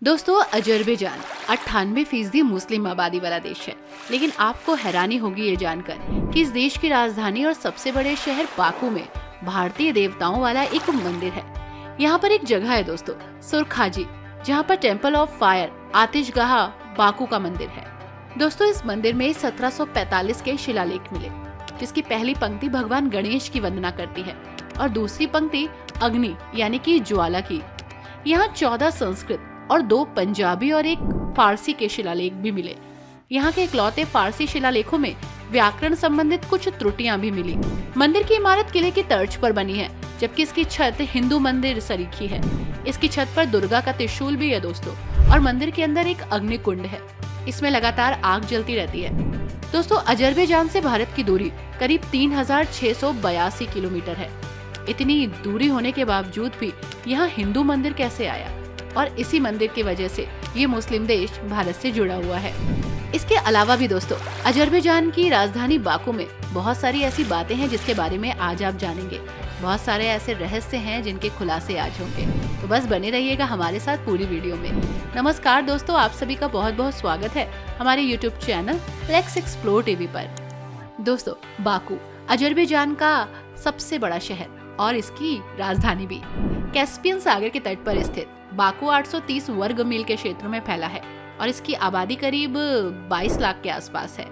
दोस्तों, अजरबैजान 98% मुस्लिम आबादी वाला देश है। लेकिन आपको हैरानी होगी ये जानकर कि इस देश की राजधानी और सबसे बड़े शहर बाकू में भारतीय देवताओं वाला एक मंदिर है। यहाँ पर एक जगह है दोस्तों, सुरखाजी, जहाँ पर टेम्पल ऑफ फायर आतिशगाह बाकू का मंदिर है। दोस्तों, इस मंदिर में 1745 के शिलालेख मिले, जिसकी पहली पंक्ति भगवान गणेश की वंदना करती है और दूसरी पंक्ति अग्नि यानी कि ज्वाला की। यहाँ 14 संस्कृत और 2 पंजाबी और एक फारसी के शिलालेख भी मिले। यहाँ के इकलौते फारसी शिलालेखों में व्याकरण संबंधित कुछ त्रुटियां भी मिली। मंदिर की इमारत किले की तर्ज पर बनी है, जबकि इसकी छत हिंदू मंदिर सरीखी है। इसकी छत पर दुर्गा का त्रिशूल भी है दोस्तों, और मंदिर के अंदर एक अग्नि कुंड है। इसमें लगातार आग जलती रहती है। दोस्तों, अजरबैजान से भारत की दूरी करीब 3682 किलोमीटर है। इतनी दूरी होने के बावजूद भी यहाँ हिंदू मंदिर कैसे आया, और इसी मंदिर की वजह से ये मुस्लिम देश भारत से जुड़ा हुआ है। इसके अलावा भी दोस्तों, अजरबैजान की राजधानी बाकू में बहुत सारी ऐसी बातें हैं जिसके बारे में आज आप जानेंगे। बहुत सारे ऐसे रहस्य हैं जिनके खुलासे आज होंगे, तो बस बने रहिएगा हमारे साथ पूरी वीडियो में। नमस्कार दोस्तों, आप सभी का बहुत बहुत स्वागत है हमारे YouTube channel let's explore TV पर। दोस्तों, बाकू अजरबैजान का सबसे बड़ा शहर और इसकी राजधानी भी। कैस्पियन सागर के तट पर स्थित बाकू 830 वर्ग मील के क्षेत्र में फैला है और इसकी आबादी करीब 22 लाख के आसपास है।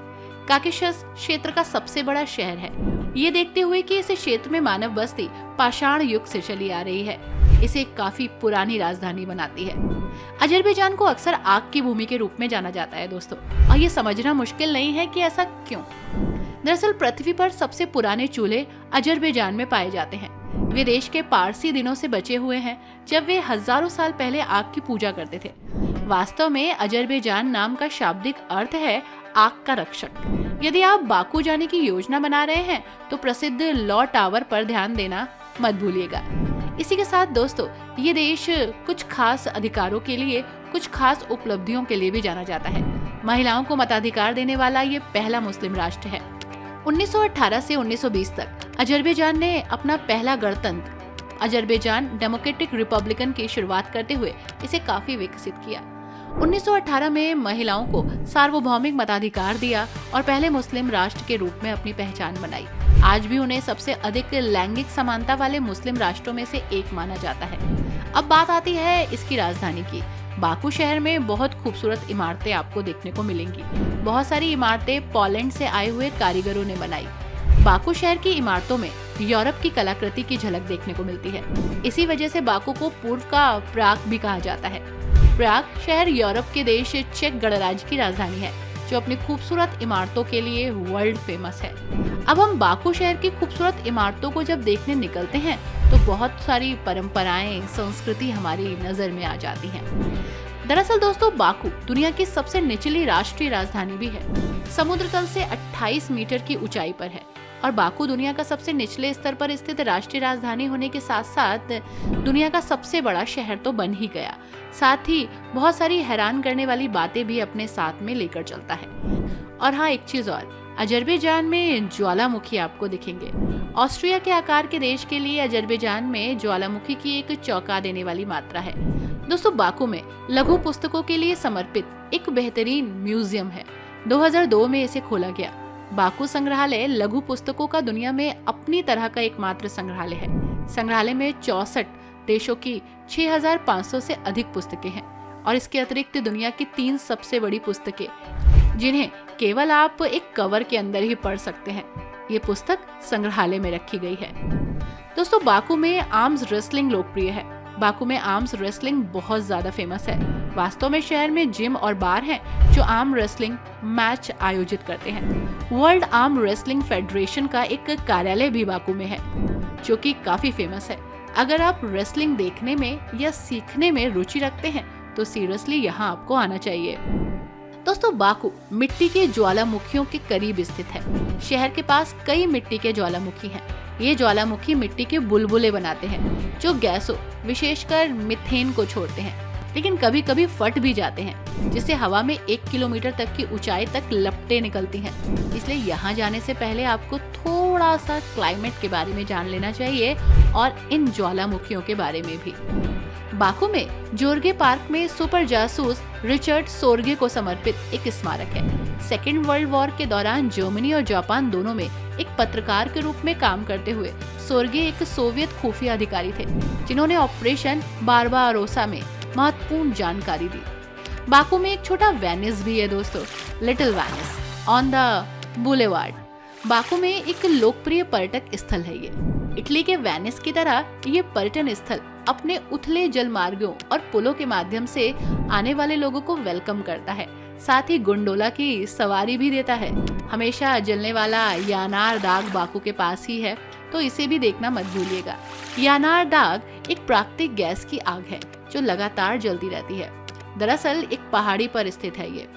काकेशस क्षेत्र का सबसे बड़ा शहर है। ये देखते हुए कि इस क्षेत्र में मानव बस्ती पाषाण युग से चली आ रही है, इसे काफी पुरानी राजधानी बनाती है। अजरबैजान को अक्सर आग की भूमि के रूप में जाना जाता है दोस्तों, और ये समझना मुश्किल नहीं है कि ऐसा क्यों। दरअसल पृथ्वी पर सबसे पुराने चूल्हे अजरबैजान में पाए जाते हैं। वे देश के पारसी दिनों से बचे हुए हैं, जब वे हजारों साल पहले आग की पूजा करते थे। वास्तव में अजरबैजान नाम का शाब्दिक अर्थ है आग का रक्षक। यदि आप बाकू जाने की योजना बना रहे हैं तो प्रसिद्ध लॉ टावर पर ध्यान देना मत भूलिएगा। इसी के साथ दोस्तों, ये देश कुछ खास अधिकारों के लिए, कुछ खास उपलब्धियों के लिए भी जाना जाता है। महिलाओं को मताधिकार देने वाला ये पहला मुस्लिम राष्ट्र है। 1918 से 1920 तक अजरबैजान ने अपना पहला गणतंत्र अजरबैजान डेमोक्रेटिक रिपब्लिकन की शुरुआत करते हुए इसे काफी विकसित किया। 1918 में महिलाओं को सार्वभौमिक मताधिकार दिया और पहले मुस्लिम राष्ट्र के रूप में अपनी पहचान बनाई। आज भी उन्हें सबसे अधिक लैंगिक समानता वाले मुस्लिम राष्ट्रों में से एक माना जाता है। अब बात आती है इसकी राजधानी की। बाकू शहर में बहुत खूबसूरत इमारतें आपको देखने को मिलेंगी। बहुत सारी इमारतें पोलैंड से आए हुए कारीगरों ने बनाई। बाकू शहर की इमारतों में यूरोप की कलाकृति की झलक देखने को मिलती है। इसी वजह से बाकू को पूर्व का प्राग भी कहा जाता है। प्राग शहर यूरोप के देश चेक गणराज्य की राजधानी है, जो अपनी खूबसूरत इमारतों के लिए वर्ल्ड फेमस है। अब हम बाकू शहर की खूबसूरत इमारतों को जब देखने निकलते हैं तो बहुत सारी परंपराएं, संस्कृति हमारी नजर में आ जाती हैं। दरअसल दोस्तों, बाकू दुनिया की सबसे निचली राष्ट्रीय राजधानी भी है। समुद्र तल से 28 मीटर की ऊंचाई पर है और बाकू दुनिया का सबसे निचले स्तर पर स्थित राष्ट्रीय राजधानी होने के साथ साथ दुनिया का सबसे बड़ा शहर तो बन ही गया। साथ ही बहुत सारी हैरान करने वाली बातें भी अपने साथ में लेकर चलता है। और हाँ, एक चीज और, अजरबैजान में ज्वालामुखी आपको दिखेंगे। ऑस्ट्रिया के आकार के देश के लिए अजरबैजान में ज्वालामुखी की एक चौंका देने वाली मात्रा है। दोस्तों, बाकू में लघु पुस्तकों के लिए समर्पित एक बेहतरीन म्यूजियम है। 2002 में इसे खोला गया। बाकू संग्रहालय लघु पुस्तकों का दुनिया में अपनी तरह का एकमात्र संग्रहालय है। संग्रहालय में 64 देशों की 6500 से अधिक पुस्तकें हैं और इसके अतिरिक्त दुनिया की 3 सबसे बड़ी पुस्तकें, जिन्हें केवल आप एक कवर के अंदर ही पढ़ सकते हैं। ये पुस्तक संग्रहालय में रखी गई है। दोस्तों, बाकू में आर्म्स रेसलिंग लोकप्रिय है। बाकू में आर्म्स रेसलिंग बहुत ज्यादा फेमस है। वास्तव में शहर में जिम और बार हैं जो आर्म रेसलिंग मैच आयोजित करते हैं। वर्ल्ड आर्म रेसलिंग फेडरेशन का एक कार्यालय भी बाकू में है, जो कि काफी फेमस है। अगर आप रेसलिंग देखने में या सीखने में रुचि रखते हैं तो सीरियसली यहाँ आपको आना चाहिए। दोस्तों, बाकू मिट्टी के ज्वालामुखियों के करीब स्थित है। शहर के पास कई मिट्टी के ज्वालामुखी हैं। ये ज्वालामुखी मिट्टी के बुलबुले बनाते हैं, जो गैसों, विशेषकर मीथेन को छोड़ते हैं, लेकिन कभी कभी फट भी जाते हैं, जिससे हवा में 1 किलोमीटर तक की ऊंचाई तक लपटें निकलती हैं। इसलिए यहाँ जाने से पहले आपको थोड़ा सा क्लाइमेट के बारे में जान लेना चाहिए और इन ज्वालामुखियों के बारे में भी। बाकू में जोर्गे पार्क में सुपर जासूस रिचर्ड सोर्गे को समर्पित एक स्मारक है। सेकेंड वर्ल्ड वॉर के दौरान जर्मनी और जापान दोनों में एक पत्रकार के रूप में काम करते हुए सोर्गे एक सोवियत खुफिया अधिकारी थे, जिन्होंने ऑपरेशन बारबारोसा में महत्वपूर्ण जानकारी दी। बाकू में एक छोटा वेनिस भी है दोस्तों, little Venice on the boulevard. Baku में एक लोकप्रिय पर्यटक स्थल है ये। इटली के वेनिस की तरह ये पर्यटन स्थल अपने उथले जल मार्गों और पुलों के माध्यम से आने वाले लोगों को वेलकम करता है, साथ ही गोंडोला की सवारी भी देता है। हमेशा जलने वाला यानार दाग बाकू के पास ही है, तो इसे भी देखना मत भूलिएगा। यानार दाग एक प्राकृतिक गैस की आग है जो लगातार जलती रहती है। दरअसल एक पहाड़ी पर स्थित है ये।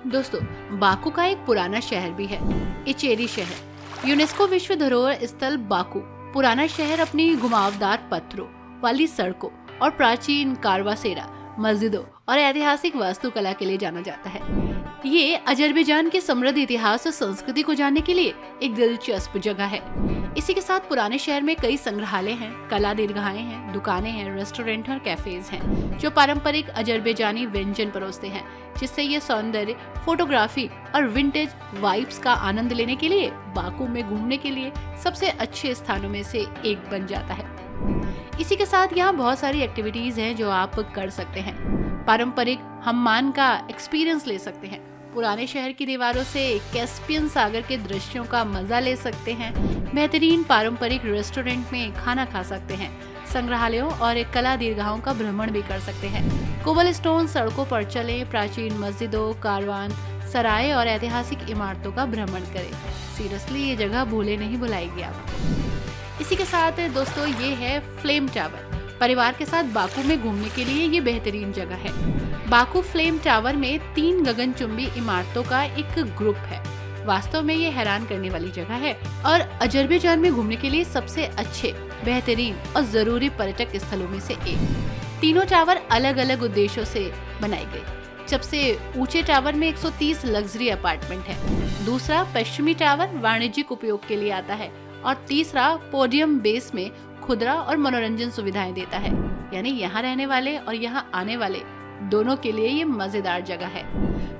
दोस्तों, बाकू का एक पुराना शहर भी है, इचेरी शहर। यूनेस्को विश्व धरोहर स्थल बाकू पुराना शहर अपनी घुमावदार पत्थरों वाली सड़कों और प्राचीन कारवासेरा मस्जिदों और ऐतिहासिक वास्तुकला के लिए जाना जाता है। ये अजरबैजान के समृद्ध इतिहास और संस्कृति को जानने के लिए एक दिलचस्प जगह है। इसी के साथ पुराने शहर में कई संग्रहालय हैं, कला दीर्घाएं हैं, दुकानें हैं, रेस्टोरेंट और कैफेज हैं, जो पारंपरिक अजरबैजानी व्यंजन परोसते हैं, जिससे ये सौंदर्य, फोटोग्राफी और विंटेज वाइब्स का आनंद लेने के लिए बाकू में घूमने के लिए सबसे अच्छे स्थानों में से एक बन जाता है। इसी के साथ यहाँ बहुत सारी एक्टिविटीज हैं जो आप कर सकते हैं। पारंपरिक हम्मान का एक्सपीरियंस ले सकते हैं, पुराने शहर की दीवारों से कैस्पियन सागर के दृश्यों का मजा ले सकते हैं, बेहतरीन पारंपरिक रेस्टोरेंट में खाना खा सकते हैं, संग्रहालयों और कला दीर्घाओं का भ्रमण भी कर सकते हैं। कोबलस्टोन सड़कों पर चलें, प्राचीन मस्जिदों, कारवान सराय और ऐतिहासिक इमारतों का भ्रमण करें। सीरियसली ये जगह भूले नहीं भुलाएगी आपको। इसी के साथ दोस्तों ये है फ्लेम टावर। परिवार के साथ बाकू में घूमने के लिए ये बेहतरीन जगह है। बाकू फ्लेम टावर में 3 गगनचुंबी इमारतों का एक ग्रुप है। वास्तव में ये हैरान करने वाली जगह है और अजरबैजान में घूमने के लिए सबसे अच्छे, बेहतरीन और जरूरी पर्यटक स्थलों में से एक। तीनों टावर अलग अलग उद्देश्यों से बनाई गई। सबसे ऊंचे टावर में 130 लग्जरी अपार्टमेंट है। दूसरा पश्चिमी टावर वाणिज्यिक उपयोग के लिए आता है और तीसरा पोडियम बेस में खुदरा और मनोरंजन सुविधाएं देता है। यानी यहाँ रहने वाले और यहाँ आने वाले दोनों के लिए ये मजेदार जगह है।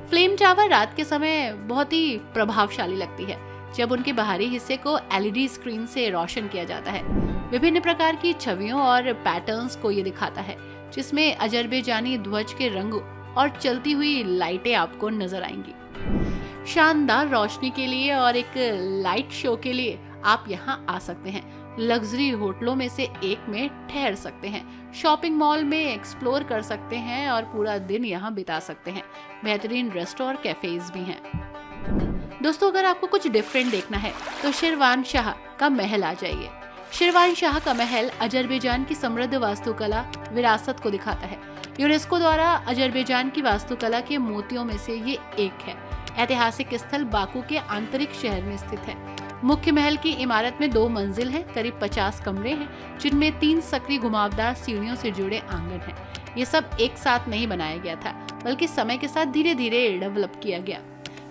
फ्लेम टावर रात के समय बहुत ही प्रभावशाली लगती है, जब उनके बाहरी हिस्से को LED स्क्रीन से रोशन किया जाता है। विभिन्न प्रकार की छवियों और पैटर्न्स को ये दिखाता है, जिसमें अजरबैजानी ध्वज के रंग और चलती हुई लाइटें आपको नजर आएंगी। शानदार रोशनी के लिए और एक लाइट शो के लिए आप यहाँ आ सकते हैं। लग्जरी होटलों में से एक में ठहर सकते हैं, शॉपिंग मॉल में एक्सप्लोर कर सकते हैं और पूरा दिन यहाँ बिता सकते हैं। बेहतरीन रेस्टोरेंट और कैफेज भी हैं। दोस्तों, अगर आपको कुछ डिफरेंट देखना है तो शिरवान शाह का महल आ जाइए। शिरवान शाह का महल अजरबैजान की समृद्ध वास्तुकला विरासत को दिखाता है। यूनेस्को द्वारा अजरबैजान की वास्तुकला के मोतियों में से ये एक है। ऐतिहासिक स्थल बाकू के आंतरिक शहर में स्थित है। मुख्य महल की इमारत में 2 मंजिल हैं, करीब 50 कमरे हैं, जिनमें 3 सक्रिय घुमावदार सीढ़ियों से जुड़े आंगन हैं। ये सब एक साथ नहीं बनाया गया था, बल्कि समय के साथ धीरे धीरे डेवलप किया गया।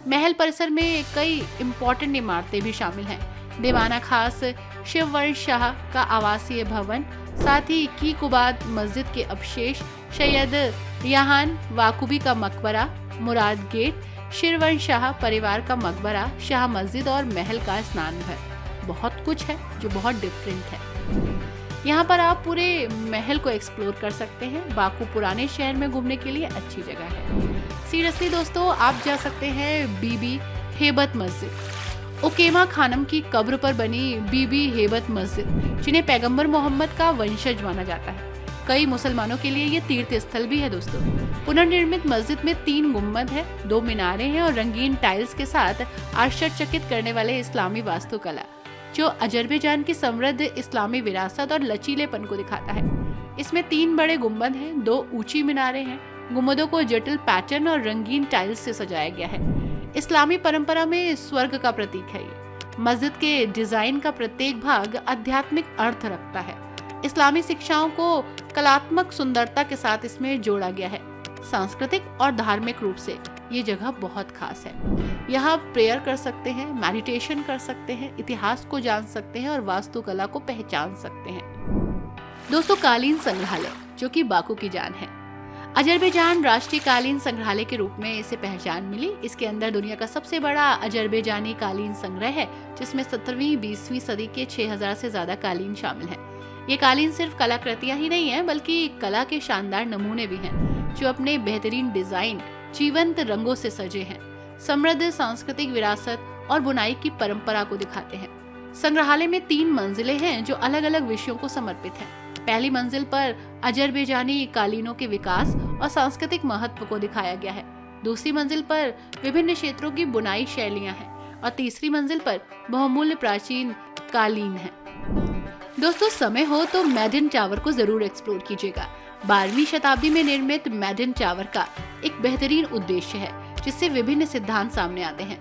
महल परिसर में कई इम्पोर्टेंट इमारतें भी शामिल हैं। दीवाना खास शिरवान शाह का आवासीय भवन, साथ ही कीकुबाद मस्जिद के अवशेष, सैयद याहान वाकुबी का मकबरा, मुराद गेट, शिरवान शाह परिवार का मकबरा, शाह मस्जिद और महल का स्नान घर। बहुत कुछ है जो बहुत डिफरेंट है। यहाँ पर आप पूरे महल को एक्सप्लोर कर सकते हैं। बाकू पुराने शहर में घूमने के लिए अच्छी जगह है। सीरियसली दोस्तों, आप जा सकते हैं बीबी हेबत मस्जिद। उकेमा खानम की कब्र पर बनी बीबी हेबत मस्जिद, जिन्हें पैगंबर मोहम्मद का वंशज माना जाता है। कई मुसलमानों के लिए ये तीर्थ स्थल भी है दोस्तों। पुनर्निर्मित मस्जिद में 3 गुम्बद है, 2 मीनारें हैं और रंगीन टाइल्स के साथ आश्चर्यचकित करने वाले इस्लामी वास्तुकला, जो अजरबैजान की समृद्ध इस्लामी विरासत और लचीलेपन को दिखाता है। इसमें 3 बड़े गुम्बद हैं, 2 ऊंची मीनारें हैं। गुम्बदों को जटिल पैटर्न और रंगीन टाइल्स से सजाया गया है। इस्लामी परंपरा में स्वर्ग का प्रतीक है ये। मस्जिद के डिजाइन का प्रत्येक भाग आध्यात्मिक अर्थ रखता है। इस्लामी शिक्षाओं को कलात्मक सुंदरता के साथ इसमें जोड़ा गया है। सांस्कृतिक और धार्मिक रूप से ये जगह बहुत खास है। यहाँ प्रेयर कर सकते हैं, मेडिटेशन कर सकते हैं, इतिहास को जान सकते हैं और वास्तुकला को पहचान सकते हैं। दोस्तों, कालीन संग्रहालय जो कि बाकू की जान है। अजरबैजान राष्ट्रीय कालीन संग्रहालय के रूप में इसे पहचान मिली। इसके अंदर दुनिया का सबसे बड़ा अजरबैजानी कालीन संग्रह है, जिसमें 17वीं 20वीं सदी के 6000 से ज्यादा कालीन शामिल हैं। ये कालीन सिर्फ कलाकृतियां ही नहीं है, बल्कि कला के शानदार नमूने भी हैं, जो अपने बेहतरीन डिजाइन, जीवंत रंगों से सजे हैं, समृद्ध सांस्कृतिक विरासत और बुनाई की परंपरा को दिखाते हैं। संग्रहालय में 3 मंजिलें हैं जो अलग अलग विषयों को समर्पित हैं। पहली मंजिल पर अजरबैजानी कालीनों के विकास और सांस्कृतिक महत्व को दिखाया गया है। दूसरी मंजिल पर विभिन्न क्षेत्रों की बुनाई शैलियां हैं और तीसरी मंजिल पर बहुमूल्य प्राचीन कालीन है। दोस्तों, समय हो तो मैडन टावर को जरूर एक्सप्लोर कीजिएगा। 12वीं शताब्दी में निर्मित मैडन टावर का एक बेहतरीन उद्देश्य है, जिससे विभिन्न सिद्धांत सामने आते हैं।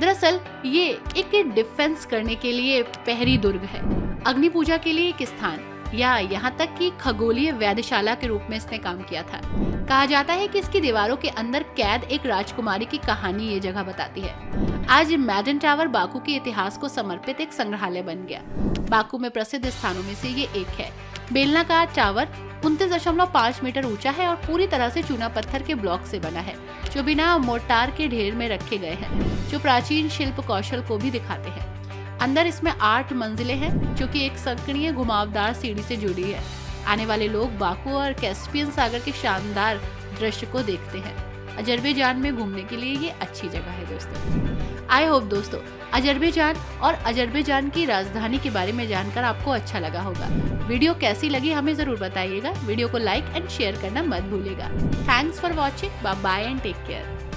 दरअसल ये एक डिफेंस करने के लिए प्रहरी दुर्ग है, अग्नि पूजा के लिए एक स्थान, या यहाँ तक कि खगोलीय वेधशाला के रूप में इसने काम किया था। कहा जाता है कि इसकी दीवारों के अंदर कैद एक राजकुमारी की कहानी ये जगह बताती है। आज मैडन टावर बाकू के इतिहास को समर्पित एक संग्रहालय बन गया। बाकू में प्रसिद्ध स्थानों में से ये एक है। बेलनाकार टावर 29.5 मीटर ऊंचा है और पूरी तरह से चूना पत्थर के ब्लॉक से बना है, जो बिना मोर्टार के ढेर में रखे गए हैं, जो प्राचीन शिल्प कौशल को भी दिखाते हैं। अंदर इसमें 8 मंजिलें हैं, जो कि एक संकीर्ण घुमावदार सीढ़ी से जुड़ी है। आने वाले लोग बाकू और कैस्पियन सागर के शानदार दृश्य को देखते हैं। अजरबैजान में घूमने के लिए ये अच्छी जगह है दोस्तों। आई होप दोस्तों अजरबैजान और अजरबैजान की राजधानी के बारे में जानकर आपको अच्छा लगा होगा। वीडियो कैसी लगी हमें जरूर बताइएगा। वीडियो को लाइक एंड शेयर करना मत भूलिएगा। Thanks for watching. Bye bye and take care.